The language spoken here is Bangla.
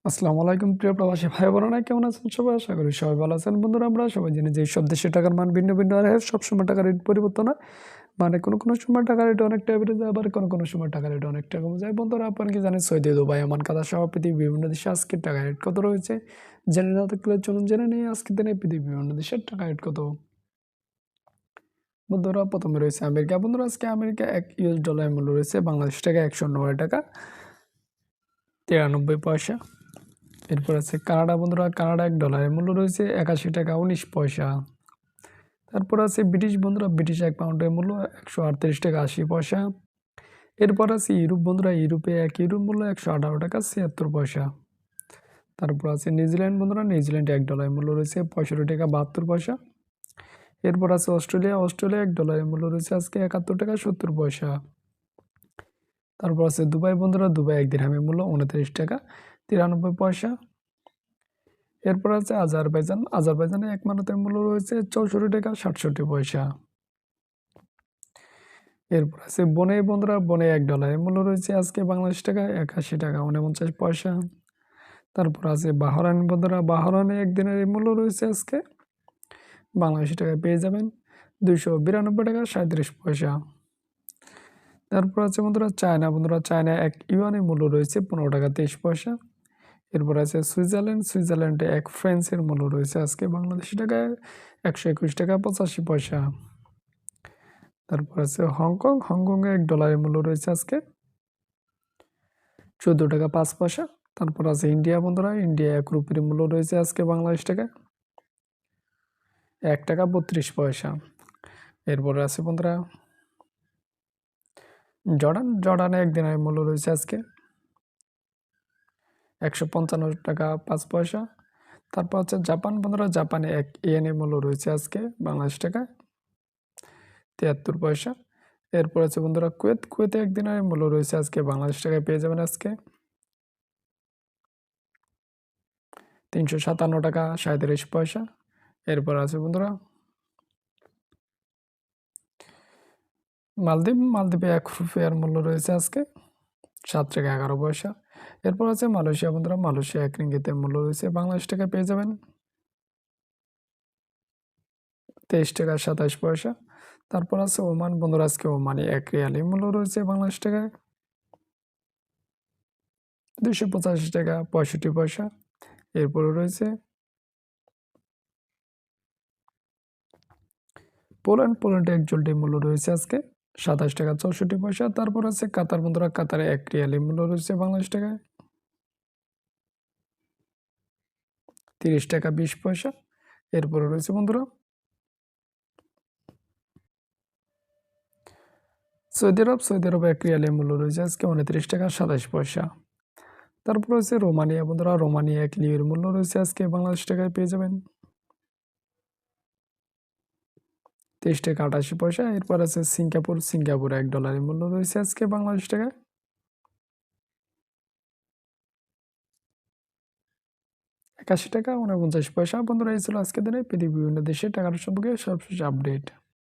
আসসালামু আলাইকুম প্রিয় প্রবাসী ভাই বোনেরা, কেমন আছেন সবাই? আশা করি সবাই ভালো আছেন। বন্ধুরা, আমরা সবাই জানি যে সব দেশের টাকার মান ভিন্ন ভিন্ন আর সবসময় টাকার রেট পরিবর্তন হয়। মানে কোনো সময় টাকার রেট অনেকটা বেড়ে যায়, আবার কোনো সময় টাকার রেট অনেকটা কমে যায়। বন্ধুরা, আপনারা কি জানেন সৌদি, দুবাই, ওমান, কাতার সহ পৃথিবীর বিভিন্ন দেশে আজকের টাকার রেট কত রয়েছে? জেনে না থাকলে চলুন জেনে নিই আজকের দিনে পৃথিবীর বিভিন্ন দেশের টাকার রেট কত। বন্ধুরা, প্রথমে রয়েছে আমেরিকা। বন্ধুরা, আজকে আমেরিকা $1 মূল্য রয়েছে বাংলাদেশ টাকা 190 টাকা 93 পয়সা। এরপর আছে কানাডা। বন্ধুরা, কানাডা $1 মূল্য রয়েছে 81 টাকা 19 পয়সা। তারপর আছে ব্রিটিশ। বন্ধুরা, ব্রিটিশ £1 মূল্য 138 টাকা 80 পয়সা। এরপর আছে ইউরোপ। বন্ধুরা, ইউরোপে €1 মূল্য 118 টাকা 76 পয়সা। তারপর আছে নিউজিল্যান্ড। বন্ধুরা, নিউজিল্যান্ডে $1 মূল্য রয়েছে 65 টাকা 72 পয়সা। এরপর আছে অস্ট্রেলিয়া। অস্ট্রেলিয়া $1 মূল্য রয়েছে আজকে 71 টাকা 70 পয়সা। তারপর আছে দুবাই। বন্ধুরা, দুবাই 1 দিরহামের মূল্য 29 টাকা 93 পয়সা। এরপর আছে আজারবাইজান। আজারবাইজানে 1 মানতের মূল্য রয়েছে 64 টাকা 67 পয়সা। এরপর আছে বনে। বন্ধুরা, বনে $1 মূল্য রয়েছে আজকে বাংলাদেশ টাকা 81 টাকা 49 পয়সা। তারপর আছে বাহরাইন। বন্ধুরা, বাহরাইনে একদিনের মূল্য রয়েছে আজকে বাংলাদেশি টাকায় পেয়ে যাবেন 292 টাকা 37 পয়সা। তারপর আছে বন্ধুরা চায়না। বন্ধুরা, চায়না 1 ইউয়ানের মূল্য রয়েছে 15 টাকা 23 পয়সা। এরপর আছে সুইজারল্যান্ড। সুইজারল্যান্ডে 1 ফ্রান্সের মূল্য রয়েছে আজকে বাংলাদেশি টাকায় 121 টাকা 85 পয়সা। তারপর আছে হংকং। হংকংয়ে $1 মূল্য রয়েছে আজকে 14 টাকা 5 পয়সা। তারপর আছে ইন্ডিয়া। বন্ধুরা, ইন্ডিয়া 1 রুপির মূল্য রয়েছে আজকে বাংলাদেশ টাকায় 1 টাকা 32 পয়সা। এরপরে আছে বন্ধুরা জর্ডান। জর্ডানে 1 দিনের মূল্য রয়েছে আজকে 155 টাকা 5 পয়সা। তারপর হচ্ছে জাপান। বন্ধুরা, জাপানে 1 ইয়েনের মূল্য রয়েছে আজকে বাংলাদেশ টাকায় 73 পয়সা। এরপর আছে বন্ধুরা কুয়েত। কুয়েতে 1 দিনের মূল্য রয়েছে আজকে বাংলাদেশ টাকায় পেয়ে যাবেন আজকে 357 টাকা 37 পয়সা। এরপর আছে বন্ধুরা মালদ্বীপ। মালদ্বীপে 1 রুপিয়ার মূল্য রয়েছে আজকে 7 টাকা 11 পয়সা। এরপর আছে মালয়েশিয়া। বন্ধুরা, মালয়েশিয়া 1 রিঙ্গিতের মূল্য রয়েছে বাংলাদেশ টাকায় পেয়ে যাবেন 23 টাকা 27 পয়সা। তারপর আছে ওমান। বন্ধুরা, আজকে ওমানে 1 রিয়ালের মূল্য রয়েছে বাংলাদেশ টাকায় 285 টাকা 65 পয়সা। এরপরে রয়েছে পোল্যান্ড। পোল্যান্ডে 1 জোল্টের মূল্য রয়েছে আজকে 27 টাকা 64 পয়সা। তারপর আছে কাতার। বন্ধুরা, কাতারে 1 রিয়ালের মূল্য রয়েছে বাংলাদেশ টাকায় 30 টাকা 20 পয়সা। এরপরে রয়েছে বন্ধুরা সৌদি আরব। সৌদি আরবে 1 রিয়ালের মূল্য রয়েছে আজকে 29 টাকা 27 পয়সা। তারপর রয়েছে রোমানিয়া। বন্ধুরা, রোমানিয়া 1 লিরের মূল্য রয়েছে আজকে বাংলাদেশ টাকায় পেয়ে যাবেন 23 টাকা 88 পয়সা। এরপর আছে সিঙ্গাপুর। সিঙ্গাপুরে $1 মূল্য রয়েছে আজকে বাংলাদেশ টাকায় 81 টাকা 49 পয়সা। বন্ধুরা, এই ছিল আজকের দিনে পৃথিবীর বিভিন্ন দেশের টাকার সম্পর্কে সর্বশেষ আপডেট।